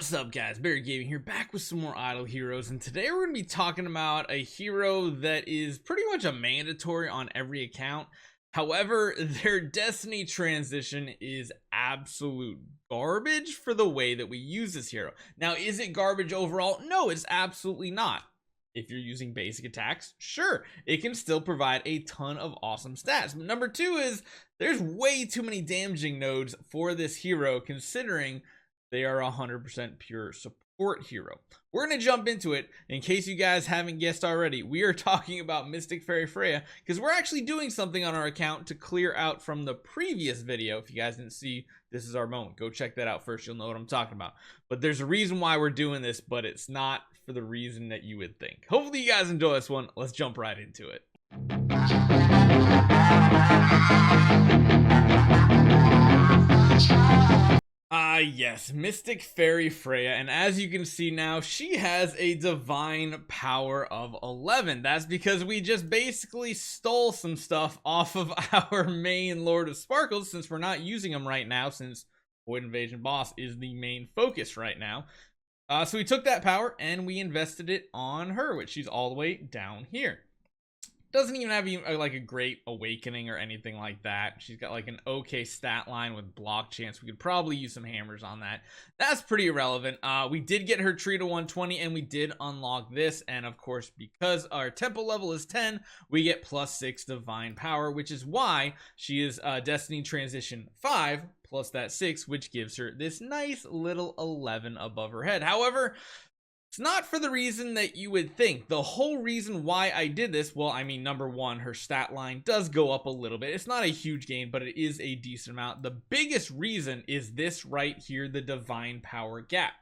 What's up, guys? Barry Gaming here, back with some more idle heroes, and today we're going to be talking about a hero that is pretty much a mandatory on every account. However, their destiny transition is absolute garbage for the way that we use this hero. Now, is it garbage overall? No, it's absolutely not. If you're using basic attacks, sure, it can still provide a ton of awesome stats. But number two is there's way too many damaging nodes for this hero, considering they are 100% pure support hero. We're going to jump into it. In case you guys haven't guessed already, we are talking about Mystic Fairy Freya, because we're actually doing something on our account to clear out from the previous video. If you guys didn't see, this is our moment. Go check that out first. You'll know what I'm talking about. But there's a reason why we're doing this, but it's not for the reason that you would think. Hopefully you guys enjoy this one. Let's jump right into it. Yes, Mystic Fairy Freya, and as you can see now, she has a divine power of 11. That's because we just basically stole some stuff off of our main Lord of Sparkles, since we're not using them right now, since Void Invasion Boss is the main focus right now. So we took that power and we invested it on her, which she's all the way down here. Doesn't even have like a great awakening or anything like that. She's got like an okay stat line with block chance. We could probably use some hammers on that. That's pretty irrelevant. We did get her tree to 120 and we did unlock this. And of course, because our temple level is 10, we get +6 divine power, which is why she is Destiny Transition 5 plus that 6, which gives her this nice little 11 above her head. However, it's not for the reason that you would think. The whole reason why I did this, well, I mean, number one, her stat line does go up a little bit. It's not a huge gain, but it is a decent amount. The biggest reason is this right here, the divine power gap.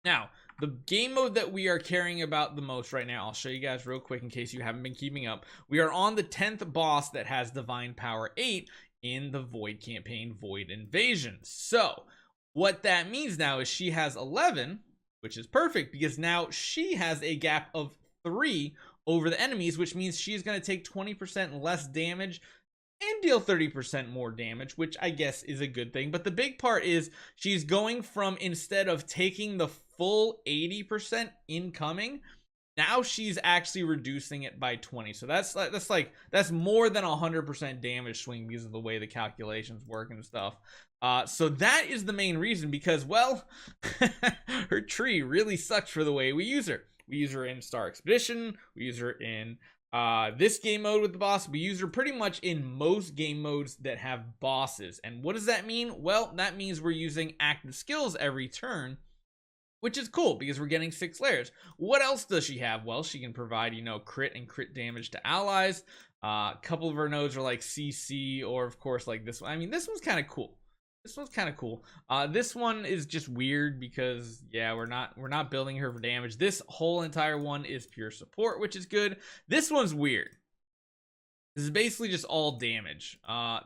Now, the game mode that we are caring about the most right now, I'll show you guys real quick in case you haven't been keeping up. We are on the 10th boss that has divine power 8 in the Void campaign, Void Invasion. So, what that means now is she has 11, which is perfect because now she has a gap of 3 over the enemies, which means she's going to take 20% less damage and deal 30% more damage, which I guess is a good thing. But the big part is she's going from, instead of taking the full 80% incoming, now she's actually reducing it by 20. So that's more than 100% damage swing because of the way the calculations work and stuff. So that is the main reason, because, well, her tree really sucks for the way we use her. We use her in Star Expedition. We use her in this game mode with the boss. We use her pretty much in most game modes that have bosses. And what does that mean? Well, that means we're using active skills every turn, which is cool because we're getting 6 layers. What else does she have? Well, she can provide, crit and crit damage to allies. A couple of her nodes are like CC, or of course like this one. I mean, this one's kind of cool. This one's kind of cool. This one is just weird because, yeah, we're not building her for damage. This whole entire one is pure support, which is good. This one's weird. This is basically just all damage.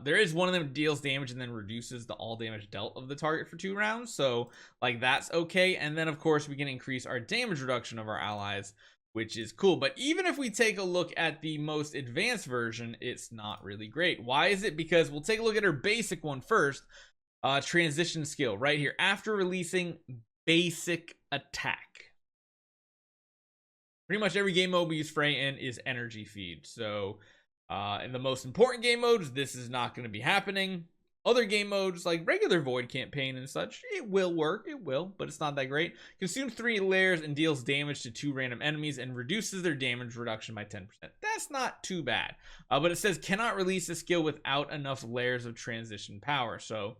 There is one of them that deals damage and then reduces the all damage dealt of the target for 2 rounds. So, like, that's okay. And then, of course, we can increase our damage reduction of our allies, which is cool. But even if we take a look at the most advanced version, it's not really great. Why is it? Because we'll take a look at her basic one first. Transition skill right here. After releasing basic attack. Pretty much every game mode we use Freya in is energy feed. So, in the most important game modes, this is not going to be happening. Other game modes, like regular Void campaign and such, it will work. It will, but it's not that great. Consumes 3 layers and deals damage to 2 random enemies and reduces their damage reduction by 10%. That's not too bad. But it says cannot release a skill without enough layers of transition power. So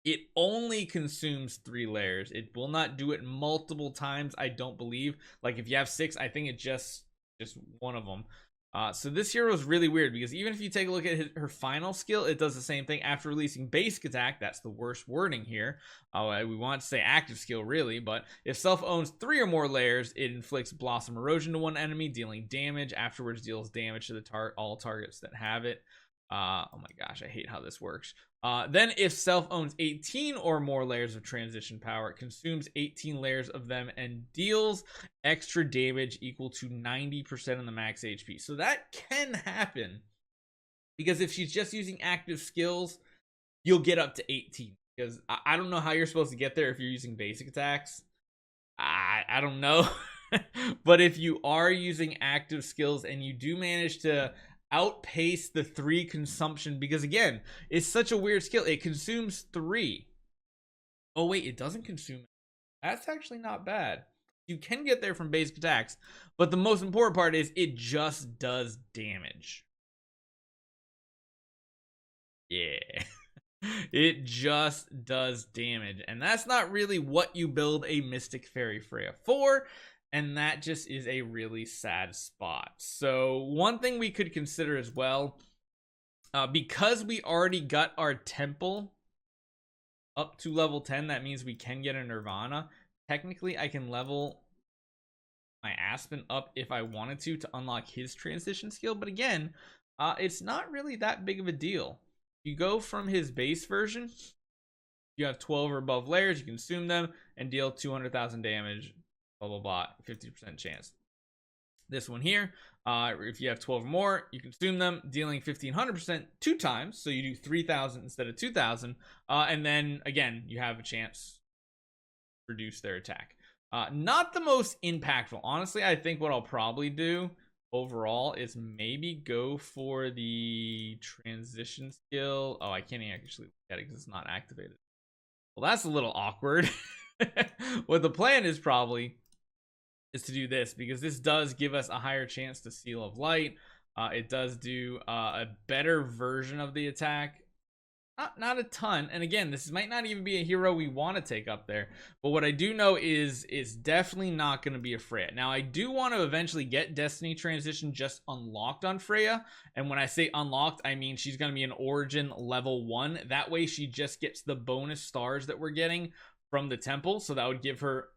it only consumes 3 layers. It will not do it multiple times, I don't believe. Like if you have 6, I think it just one of them. So this hero is really weird because even if you take a look at her final skill, it does the same thing. After releasing basic attack, that's the worst wording here. We want to say active skill really, but if self owns 3 or more layers, it inflicts Blossom Erosion to one enemy, dealing damage. Afterwards, deals damage to the all targets that have it. Oh my gosh, I hate how this works. Then if self owns 18 or more layers of transition power, it consumes 18 layers of them and deals extra damage equal to 90% of the max HP. So that can happen because if she's just using active skills, you'll get up to 18. because I don't know how you're supposed to get there if you're using basic attacks. I don't know. But if you are using active skills and you do manage to outpace the 3 consumption, because again, it's such a weird skill. It consumes 3. Oh wait, it doesn't consume. That's actually not bad. You can get there from basic attacks, but the most important part is it just does damage. Yeah. It just does damage, and that's not really what you build a Mystic Fairy Freya for, and that just is a really sad spot. So one thing we could consider as well, because we already got our temple up to level 10, that means we can get a Nirvana. Technically, I can level my Aspen up if I wanted to unlock his transition skill, but again, it's not really that big of a deal. You go from his base version, you have 12 or above layers, you consume them and deal 200,000 damage, blah blah blah, 50% chance. This one here, if you have 12 or more, you consume them, dealing 1500% 2 times, so you do 3,000 instead of 2,000, and then again you have a chance to reduce their attack. Not the most impactful, honestly. I think what I'll probably do overall is maybe go for the transition skill. Oh, I can't actually look at it because it's not activated. Well, that's a little awkward. What the plan is probably is to do this, because this does give us a higher chance to Seal of Light. It does do a better version of the attack. Not a ton, and again, this might not even be a hero we want to take up there, but what I do know is it's definitely not going to be a Freya. Now, I do want to eventually get Destiny Transition just unlocked on Freya, and when I say unlocked, I mean she's going to be an Origin level 1. That way she just gets the bonus stars that we're getting from the temple, so that would give her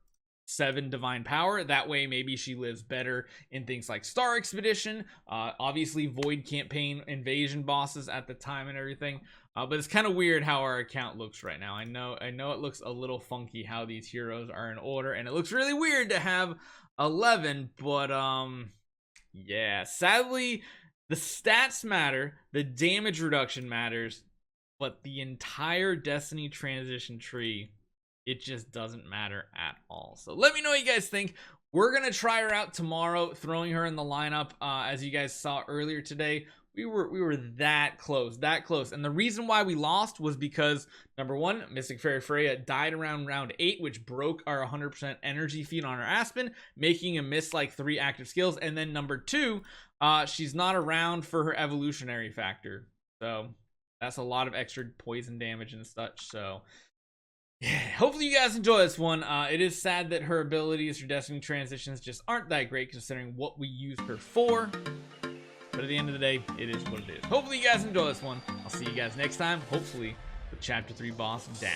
7 divine power. That way maybe she lives better in things like Star Expedition, obviously Void Campaign invasion bosses at the time and everything. But it's kind of weird how our account looks right now. I know it looks a little funky how these heroes are in order, and it looks really weird to have 11, but yeah, sadly the stats matter, the damage reduction matters, but the entire Destiny transition tree, it just doesn't matter at all. So let me know what you guys think. We're gonna try her out tomorrow, throwing her in the lineup. As you guys saw earlier today, we were that close, and the reason why we lost was because number 1, Mystic Fairy Freya died around round 8, which broke our 100% energy feed on our Aspen, making him miss like 3 active skills, and then number 2, she's not around for her evolutionary factor, so that's a lot of extra poison damage and such. So yeah, hopefully you guys enjoy this one. It is sad that her abilities, her Destiny transitions just aren't that great considering what we used her for. But at the end of the day, it is what it is. Hopefully you guys enjoy this one. I'll see you guys next time, hopefully with Chapter 3 boss down.